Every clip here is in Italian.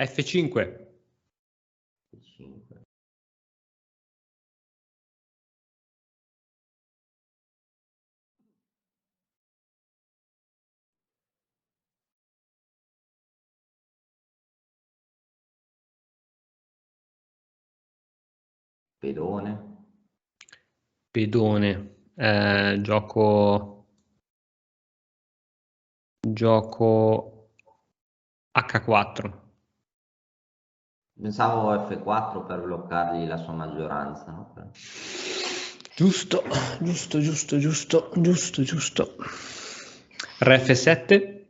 F5. F5. Pedone. Pedone. Gioco H4. Pensavo F4 per bloccargli la sua maggioranza, no? Giusto. Re F7.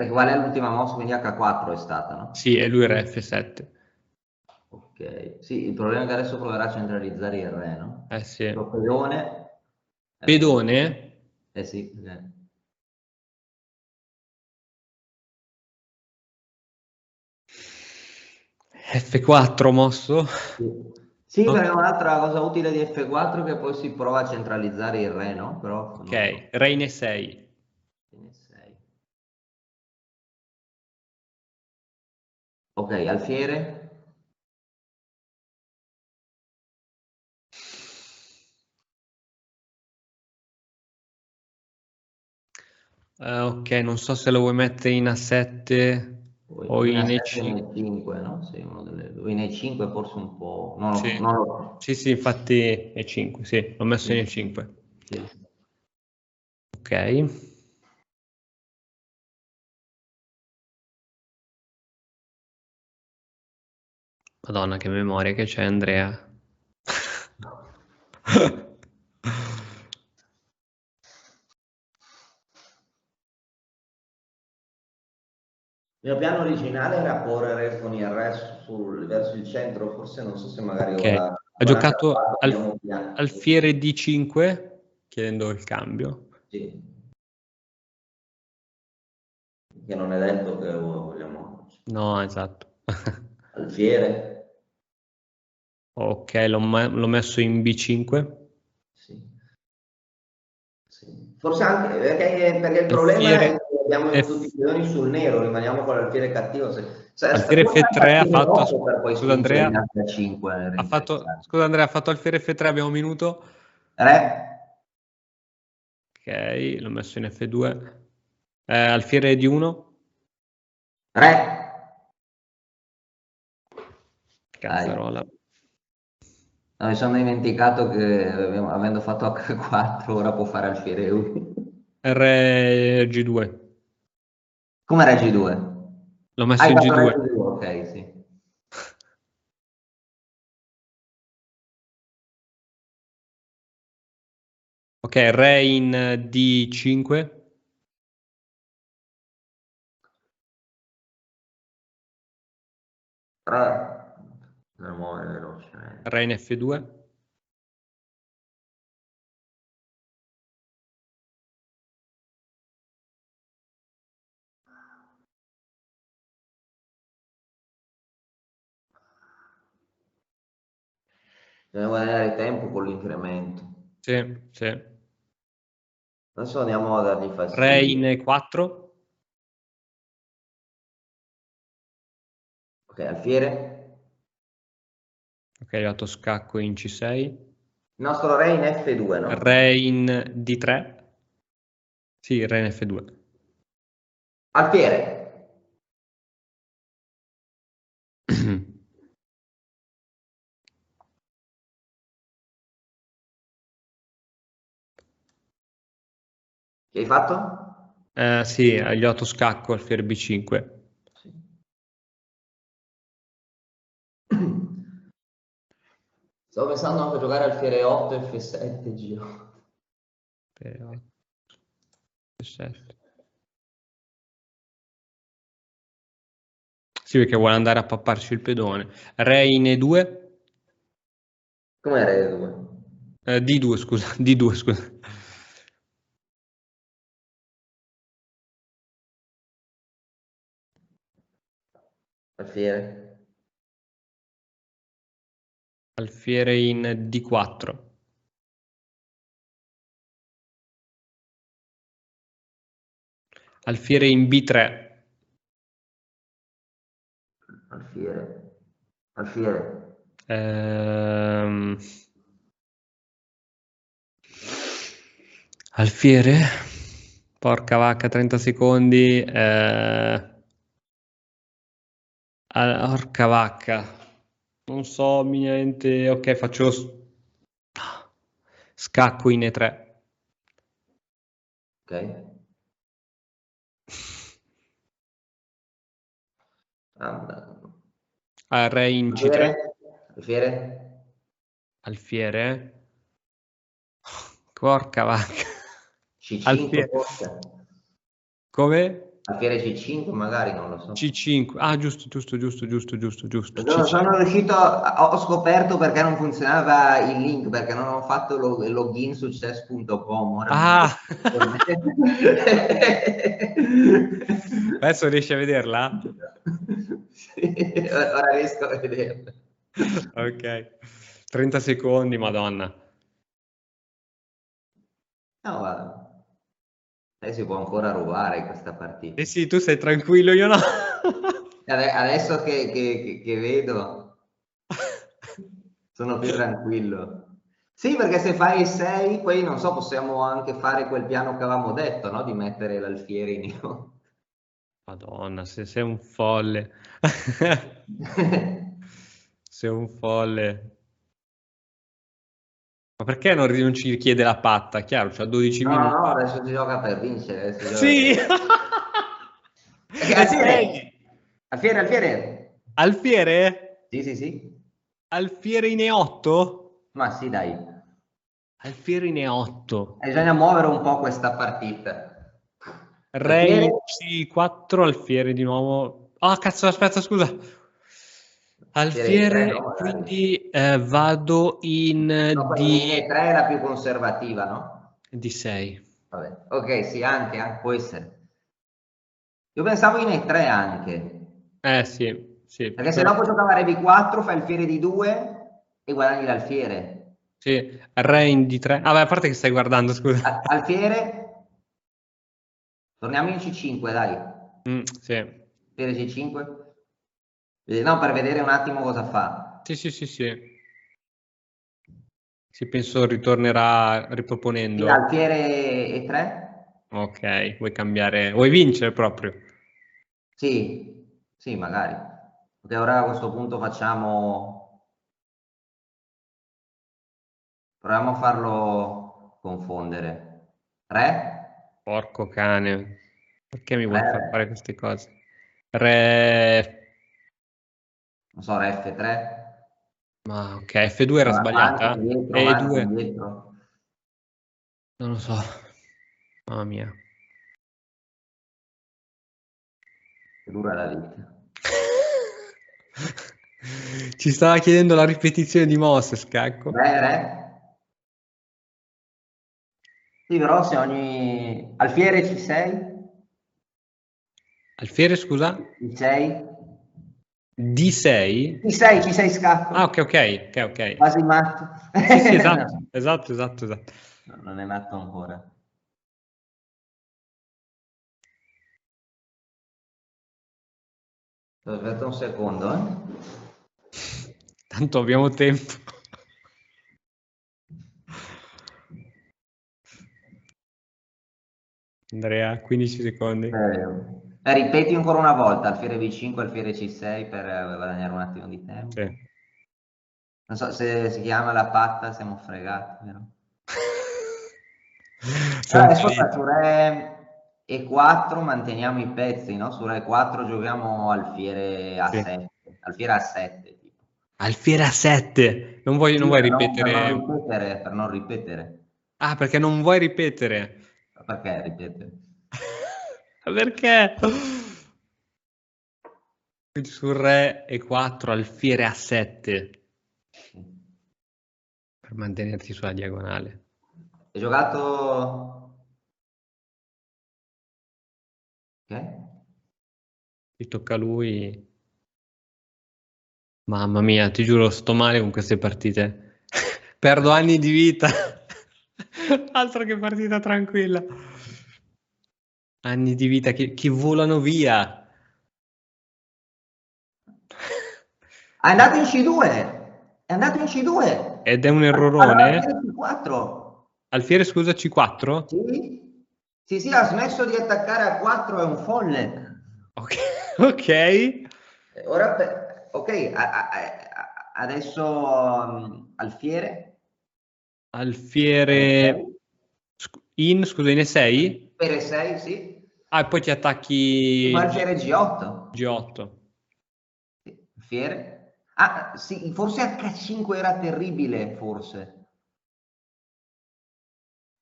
Qual è l'ultima mossa? Quindi H4 è stata, no? Sì, e lui Re F7. Ok, sì, il problema è che adesso proverà a centralizzare il re, no? Sì. Pedone. Pedone? Sì. F4 mosso? Sì, No. perché un'altra cosa utile di F4 è che poi si prova a centralizzare il re, no? Però Ok, non so. Re in E6. Ok, alfiere. Ok, non so se lo vuoi mettere in A7 o in E5. E5, no? Sì, uno delle due. In E5 forse un po'. Sì. Non lo so. Sì, infatti E5, sì, l'ho messo in E5. Sì. Ok. Madonna, che memoria che c'è, Andrea. Il mio piano originale era porre con il re verso il centro, forse non so se magari ora Ha con giocato H4 abbiamo piano. alfiere D5, chiedendo il cambio. Sì. Che non è detto che vogliamo. No, esatto. Alfiere. Ok, l'ho messo in B5. Sì. Sì. Forse anche perché il problema è Alfiere che abbiamo tutti i pedoni sul nero, rimaniamo con l'alfiere cattivo. Alfiere Forse anche F3 ha alfiere fatto, 8 per poi scusa spingere gli Andrea, altri a 5 scusa Andrea, ha fatto alfiere F3, abbiamo un minuto. Re. Ok, l'ho messo in F2. Alfiere D1. Re. Cazzarola. No, mi sono dimenticato che avendo fatto H4 ora può fare alfiere 1. Re G2. Come Re G2? L'ho messo Hai in fatto Re G2. G2, ok, sì. Ok, Re in D5. Re. Per muovere velocemente. Re in F2. Bisogna guadagnare tempo con l'incremento. Sì, sì. Adesso andiamo a dargli Re in fastidio. E4. Ok, alfiere. Ok, ho dato scacco in C6. Il nostro re in F2, no? Re in D3. Sì, Re in F2. Alfiere. Che hai fatto? Sì, gli ho dato scacco alfiere B5. Sì. Stavo pensando anche a giocare alfiere 8 F7 G8. F7. Sì, perché vuole andare a papparci il pedone. Re in E2. Come re 2? D2, scusa. D2, scusa. Alfiere. Alfiere in D4. Alfiere in B3. Alfiere. Alfiere. Alfiere? Porca vacca, 30 secondi. Porca vacca. Non so niente. Ok, faccio scacco in E3. Ok. Re in C3. Alfiere? Alfiere? Alfiere? Porca vacca. C5 Alfiere. forse? Come? Alfiere C5 magari, non lo so. C5. Ah, giusto. No, C5. sono riuscito, ho scoperto perché non funzionava il link, perché non ho fatto il login su chess.com. Ah! Adesso riesci a vederla? Sì, ora riesco a vederla. Ok. 30 secondi, madonna. No, guarda, si può ancora rubare questa partita. Eh sì, tu sei tranquillo, io no. Adesso che vedo, sono più tranquillo. Sì, perché se fai il 6, poi non so, possiamo anche fare quel piano che avevamo detto, no? Di mettere l'alfiere in io. Madonna, sei un folle. Sei un folle. Ma perché non ci chiede la patta? Chiaro, c'ha 12 No, minuti. no, adesso si gioca per vincere. Adesso si gioca Sì! Perché E Alfiere! sei Alfiere, Alfiere! Alfiere? Sì, sì, sì. Alfiere in E8? Ma sì, dai. Alfiere in E8. Bisogna muovere un po' questa partita. Re Alfiere? in C4, alfiere di nuovo. Ah, cazzo, aspetta, scusa. Alfiere in 3, no, Alfiere, magari. quindi vado in No, poi in linea 3 è la più conservativa, no? D6. Vabbè. Ok, sì, anche può essere. Io pensavo in E3 anche. Sì, Perché se dopo giocava Re B4, fai alfiere di 2 e guadagni l'alfiere. sì, Re in D3. Ah, beh, a parte che stai guardando, scusa. Alfiere, torniamo in C5, dai. Sì. Alfiere C5. No, per vedere un attimo cosa fa. Sì. Sì, penso ritornerà Sì, riproponendo. alfiere E3? Ok, vuoi cambiare, vuoi vincere proprio. Sì, sì, magari. Perché ora a questo punto proviamo a farlo confondere. 3? Porco cane, perché mi vuoi far 3? fare queste cose? Re... Non so, Re F3? Ma ok, F2 era Avanti, sbagliata? indietro, avanti, E2? indietro. Non lo so. Mamma mia. Che dura la vita. Ci stava chiedendo la ripetizione di mosse, scacco. Re? Sì, però se ogni... Alfiere C6? Alfiere, scusa? C6? D6? C6 Ah, scacco. ok. Quasi matto. Sì, No, esatto. no, non è matto ancora. Aspetta un secondo, Tanto abbiamo tempo. Andrea, 15 secondi. Ripeti ancora una volta, alfiere B5, alfiere C6 per guadagnare un attimo di tempo. Sì. Non so se si chiama la patta, siamo fregati, vero? Siamo Ascolta, finiti. su Re E4 manteniamo i pezzi, no? Su Re 4 giochiamo alfiere Sì. A7, alfiere A7 tipo. Alfiere a 7. Non Sì, vuoi per non ripetere? ripetere, per non ripetere. Ah, perché non vuoi ripetere? Perché ripetere? Perché? Quindi su Re e 4, alfiere a 7 per mantenerti sulla diagonale. Hai giocato... Che? Ti tocca a lui. Mamma mia, ti giuro, sto male con queste partite. Perdo anni di vita. Altro che partita tranquilla. Anni di vita che volano via. È andato in C2. È andato in C2. Ed è un Allora errorone? alfiere C4. Alfiere, scusa, C4? Sì, sì, sì, ha smesso di attaccare a 4, è un folle. Ok, ok. Ora, ok, adesso alfiere. Alfiere scusa, in E6? Per 6, sì. Ah, e poi ti E poi attacchi alfiere G8. G8. Sì, alfiere. Ah, sì, forse H5 era terribile, forse.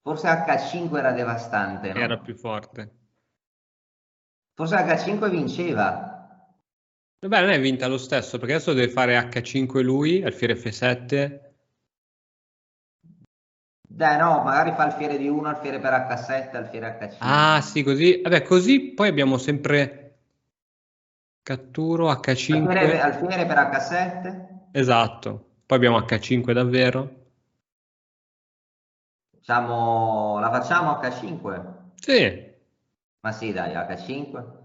Forse H5 era devastante, Era no? più forte. Forse H5 vinceva. Vabbè, non è vinta lo stesso, perché adesso deve fare H5 lui, alfiere F7. Dai, no, magari fa alfiere di 1, alfiere per H7, alfiere H5. Ah, sì, così. Vabbè, così poi abbiamo sempre catturo H5. Alfiere per H7. Esatto. Poi abbiamo H5 davvero. La facciamo H5? Sì. Ma sì, dai, H5.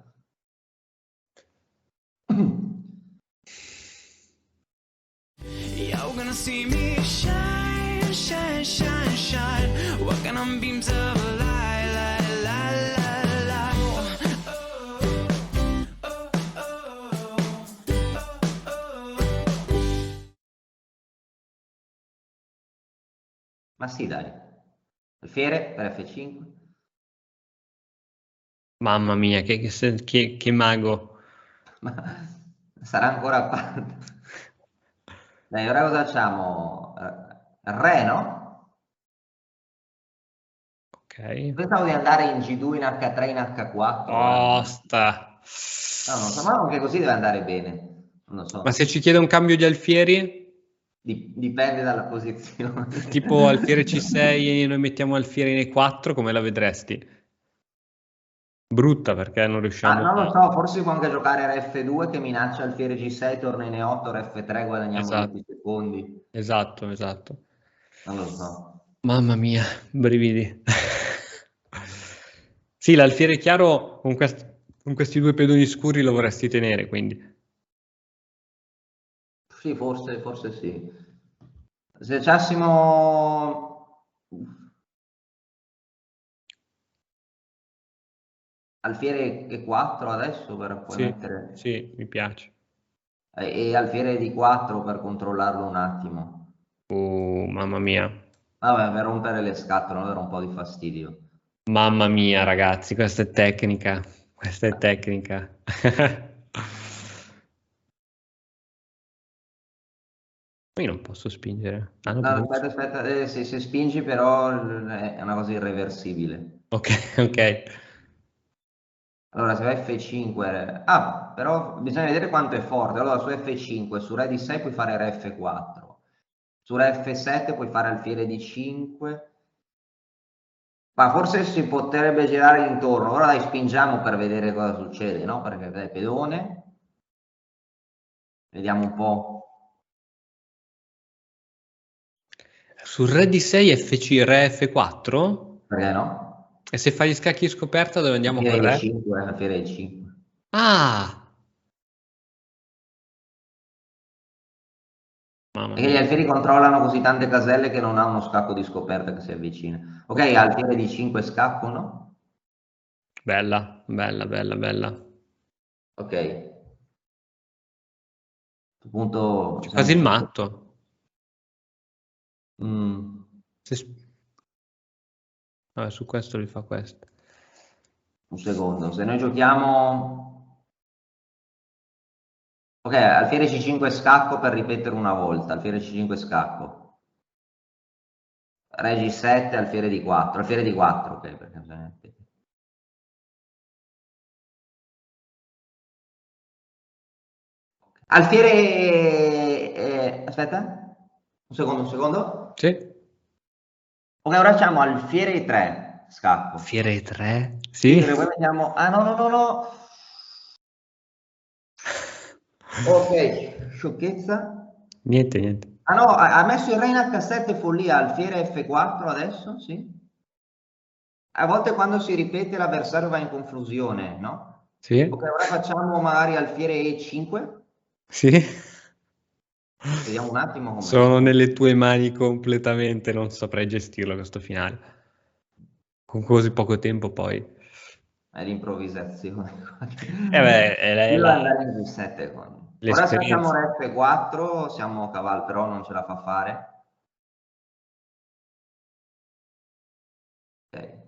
You're gonna see me shine, shine, shine, shine. Walking on beams of light, light, light, light, light. Ma sì, dai. Alfiere per F5. Mamma mia, che mago. Ma sarà ancora qua. Dai, ora cosa facciamo? Re, no? Ok. Pensavo di andare in G2, in H3, in H4. Tosta. No, non so, ma anche così deve andare bene. Non lo Ma so. se ci chiede un cambio di alfieri, Dipende dalla posizione. tipo alfiere C6 e noi mettiamo alfiere in E4, come la vedresti? Brutta perché non Ah, riusciamo non lo a... so, forse si può anche giocare Rf2 che minaccia alfiere G6, torna in E8, Rf3, guadagniamo Esatto, 10 secondi. esatto, esatto. Non lo so. Mamma mia, brividi. Sì, l'alfiere chiaro con questi due pedoni scuri lo vorresti tenere, quindi. Sì, forse sì. Se facessimo alfiere E4 adesso per poi Sì, mettere sì, mi piace. e alfiere D4 per controllarlo un attimo. Mamma mia. Vabbè, per rompere le scatole, non avere un po' di fastidio. Mamma mia, ragazzi, questa è tecnica. Questa è tecnica. Io non posso spingere. Ah, no, No, posso. aspetta, se spingi però è una cosa irreversibile. Ok, ok. Allora, se va F5, ah, però bisogna vedere quanto è forte. Allora, su F5, su Re di 6 puoi fare Re F4, su Re F7 puoi fare alfiere di 5, ma forse si potrebbe girare intorno. Ora dai, spingiamo per vedere cosa succede, no? Perché dai, pedone, vediamo un po'. Sul re di 6 FC, re F4? Perché no? E se fai gli scacchi scoperta dove andiamo col Alfiere di re? 5, alfiere di 5. Ah! Mamma Perché gli mia. alfieri controllano così tante caselle che non ha uno scacco di scoperta che si avvicina. Ok, Ok. alfiere di 5 scacco, no? Bella, bella, bella, bella. Ok. A questo punto C'è quasi il matto. Mm, Se sp- Vabbè, su questo li fa questo. un secondo, se noi giochiamo... Ok, alfiere C5 scacco per ripetere una volta, alfiere C5 scacco. Re G7, alfiere di 4, alfiere di 4, ok, perché bisogna... Alfiere... aspetta, un secondo. Sì? Ok, ora facciamo alfiere 3 scacco. Fiere 3? Sì, Sì? perché poi mettiamo... Ah, no, no, no, no. Ok, sciocchezza. Niente, niente. Ah no, ha messo il re in H7 follia, alfiere F4 adesso, sì. A volte quando si ripete l'avversario va in confusione, no? Ok, Sì? ora facciamo magari alfiere E5. Sì? Vediamo un attimo come... Sono nelle tue mani completamente, non saprei gestirlo questo finale. Con così poco tempo poi. È l'improvvisazione. Beh, è Io devo la- andare in 17 con... Ora se facciamo l'esperienza. re F4 siamo a cavallo, però non ce la fa fare. Ok.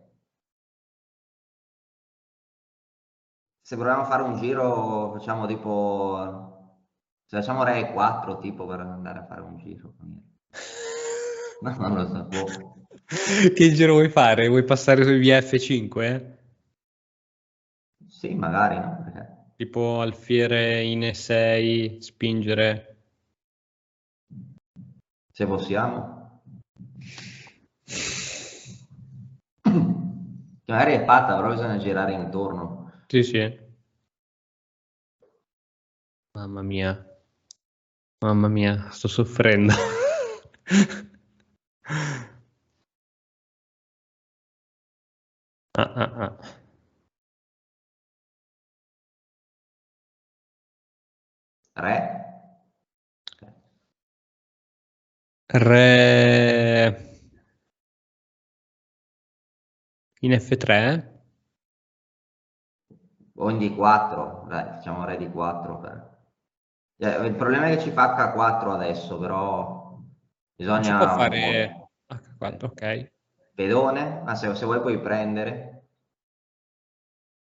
Se proviamo a fare un giro, facciamo tipo... Se facciamo re 4 tipo per andare a fare un giro. No, non lo so. Boh. Che giro vuoi fare? Vuoi passare sui via F5? Sì, magari, no? Perché... Tipo alfiere in E6, spingere. Se possiamo. Che magari è fatta, però bisogna girare intorno. Sì, sì. Mamma mia. Mamma mia, sto soffrendo. Ah, ah, ah. Re? Re in F3? O in D4? Dai, facciamo re D4 per... il problema è che ci fa H4 adesso, però Non ci può bisogna un fare po'. H4, ok. Pedone, ma se vuoi puoi prendere.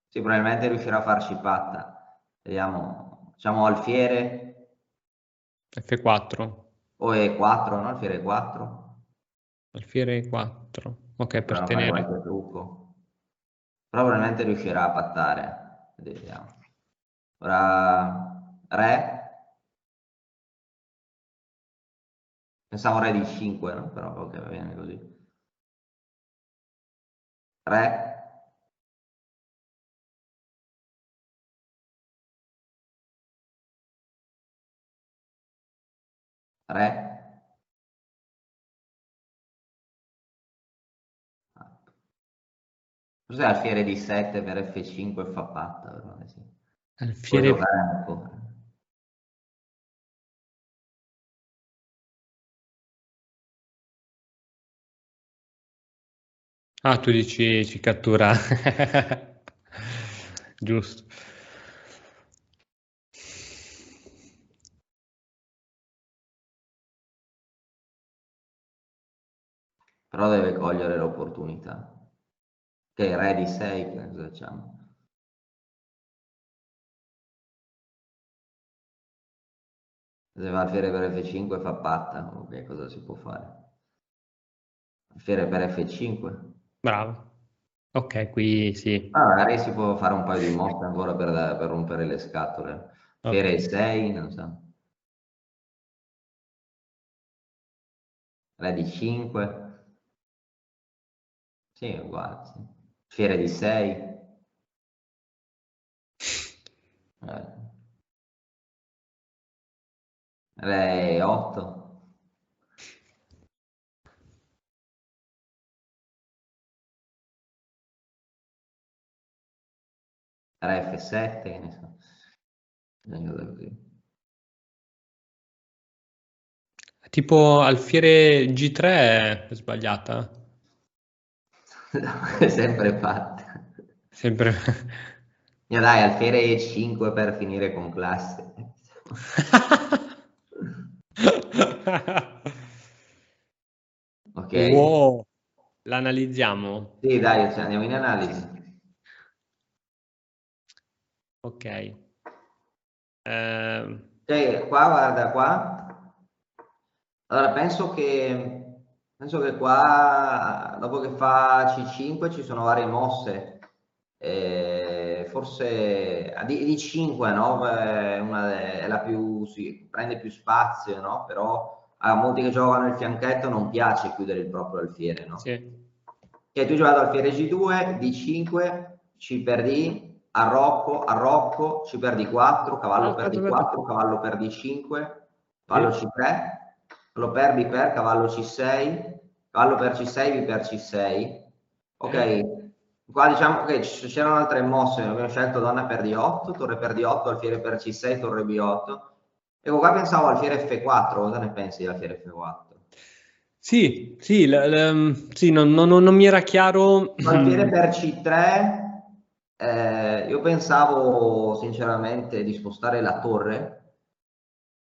Sì, probabilmente riuscirà a farci patta. Vediamo, facciamo alfiere F4. o E4, no? Alfiere E4. Alfiere 4. Ok, per Proviamo a fare tenere. qualche trucco. Però probabilmente riuscirà a pattare. Vediamo. Ora re. Pensavo re di 5, no? Però ok, va bene così. Re. Re. Forse alfiere di 7 per F5 fa patta, però sì. Puoi Alfiere... giocare ancora. Ah, tu dici ci cattura. Giusto. Però deve cogliere l'opportunità. Che è re di 6, che cosa facciamo? Se va alfiere per F5 fa patta, ok, cosa si può fare? Alfiere per F5. Bravo. Ok, qui sì. Ah, magari si può fare un paio di mosse ancora per rompere le scatole. Ok. Alfiere 6, non so. Re di 5. Sì, è uguale, sì. Alfiere di 6. Re 8. Re F7, che ne so. Bisogna usare così. Tipo alfiere G3 è sbagliata. È sempre fatta. Sempre. Dai, alfiere E5 per finire con classe. Ok? Wow. L'analizziamo. Sì, dai, cioè, andiamo in analisi. Ok. Qua, guarda, qua. Allora, penso che qua, dopo che fa C5, ci sono varie mosse. Forse di 5, no? È la più, sì, prende più spazio, no? Però a molti che giocano il fianchetto non piace chiudere il proprio alfiere, no? sì. Che tu hai giocato alfiere G2, D5, C per D, arrocco, C per D4, cavallo per D4, cavallo per D5, cavallo Sì. C3, cavallo per B per, cavallo C6, cavallo per C6, B per C6. Ok, qua diciamo che c'erano altre mosse, abbiamo scelto donna per D8, torre per D8, alfiere per C6, torre B8. Ecco, qua pensavo alfiere F4, cosa ne pensi di alfiere F4? Sì, sì, sì, non mi era chiaro. Alfiere per C3, io pensavo sinceramente di spostare la torre,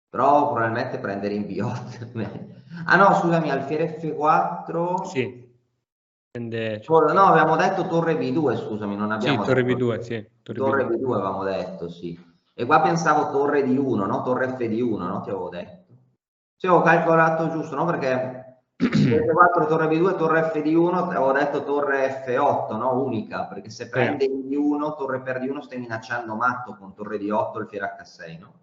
però probabilmente prendere in B8. Ah no, scusami, alfiere F4. Sì, prende, No, abbiamo detto torre B2, scusami, non sì, abbiamo torre detto B2, sì, torre torre B2. B2 avevamo detto, sì. E qua pensavo torre di 1, no? Torre F di 1, no? Ti avevo detto. Sì, ho calcolato giusto, no? Perché F4, torre B2, torre F di 1, avevo detto torre F8, no? Unica, perché se prende Sì. il D1, torre per D1 stai minacciando matto con torre D8 e alfiere H6, no?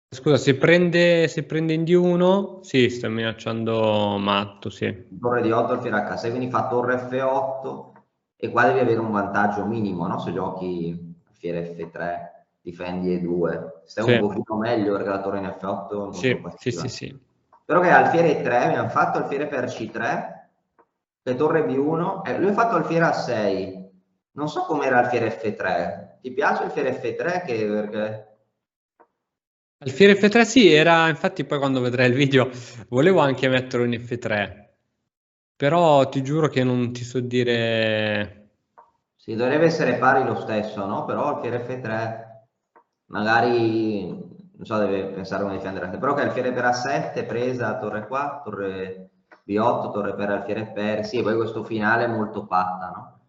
Scusa, se prende in D1, sì, sta minacciando matto, sì. Torre D8 alfiere H6, quindi fa torre F8 e qua devi avere un vantaggio minimo, no? Se giochi alfiere F3, difendi E2, stai un Sì, pochino meglio perché la torre in F8 è molto sì, sì, passiva. sì, sì. Però che alfiere E3, mi hanno fatto alfiere per C3, che torre B1, lui ha fatto alfiere A6, non so com'era alfiere F3, ti piace alfiere F3? Perché... Alfiere F3 sì, era, infatti poi quando vedrai il video volevo anche metterlo in F3, però ti giuro che non ti so dire. Sì, dovrebbe essere pari lo stesso, no? Però alfiere F3 magari, non so, deve pensare come difendere anche, però che alfiere per A7, presa, torre qua, torre B8, torre per alfiere per, sì, e poi questo finale è molto patta, no?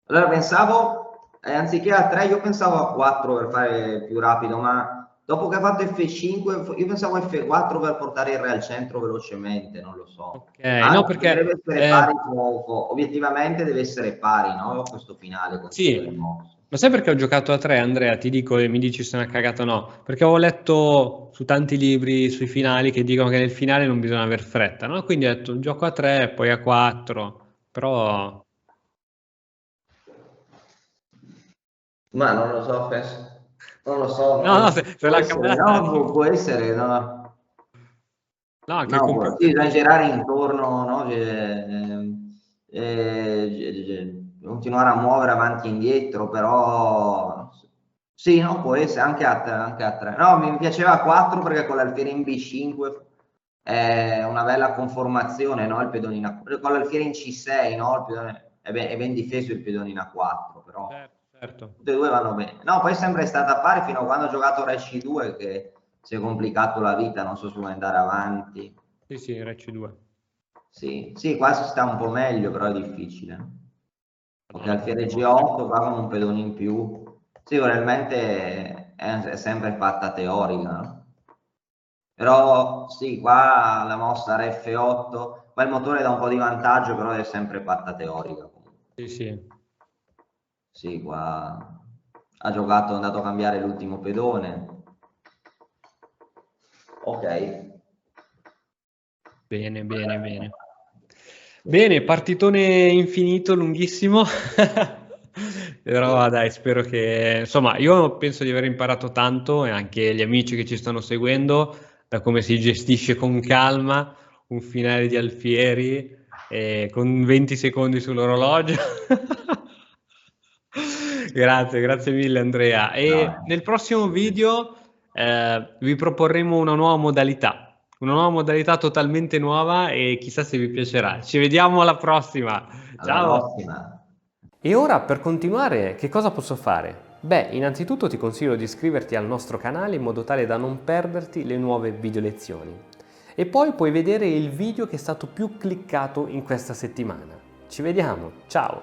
Allora pensavo, anziché A3, io pensavo a 4 per fare più rapido, ma dopo che ha fatto F5, io pensavo a F4 per portare il re al centro velocemente, non lo so. Ok, no Anzi, dovrebbe perché essere pari, obiettivamente deve essere pari, no? Questo finale con tutte le sì, mosse. ma sai perché ho giocato a 3, Andrea? Ti dico e mi dici se è una cagata o no? Perché avevo letto su tanti libri sui finali che dicono che nel finale non bisogna aver fretta, no? Quindi ho detto gioco a 3, poi a 4, però Ma non lo so, non lo so, no, no, se può l'ha essere, cambiata. no, può essere, no. No, anche il No, sì, computer bisogna dice. girare intorno, no? Continuare a muovere avanti e indietro, però sì, no, può essere anche a 3, anche a 3. No, mi piaceva a 4 perché con l'alfiere in B5 è una bella conformazione, no? Il pedone in A4, con l'alfiere in C6, no? È ben difeso il pedone in A4, però Certo, certo. tutte e due vanno bene. No, poi sempre è stata pari fino a quando ho giocato Re C2 che si è complicato la vita, non so se vuoi andare avanti. Sì, sì, Re C2. Sì, sì, qua si sta un po' meglio, però è difficile. Ok, Madonna, alfiere quante mosse. G8 qua con un pedone in più. Sì, probabilmente è sempre fatta teorica, no? Però sì, qua la mossa Re F8, qua il motore dà un po' di vantaggio, però è sempre fatta teorica comunque. Sì, sì. Sì, qua ha giocato, è andato a cambiare l'ultimo pedone. Ok. Bene, bene, bene. Bene, partitone infinito, lunghissimo. Però dai, spero che, insomma, io penso di aver imparato tanto e anche gli amici che ci stanno seguendo da come si gestisce con calma un finale di Alfieri con 20 secondi sull'orologio. Grazie, grazie mille Andrea. E No, nel prossimo video vi proporremo una nuova modalità totalmente nuova e chissà se vi piacerà. Ci vediamo alla prossima. alla Ciao! prossima. E ora per continuare che cosa posso fare? Beh, innanzitutto ti consiglio di iscriverti al nostro canale in modo tale da non perderti le nuove video lezioni. E poi puoi vedere il video che è stato più cliccato in questa settimana. Ci vediamo, ciao!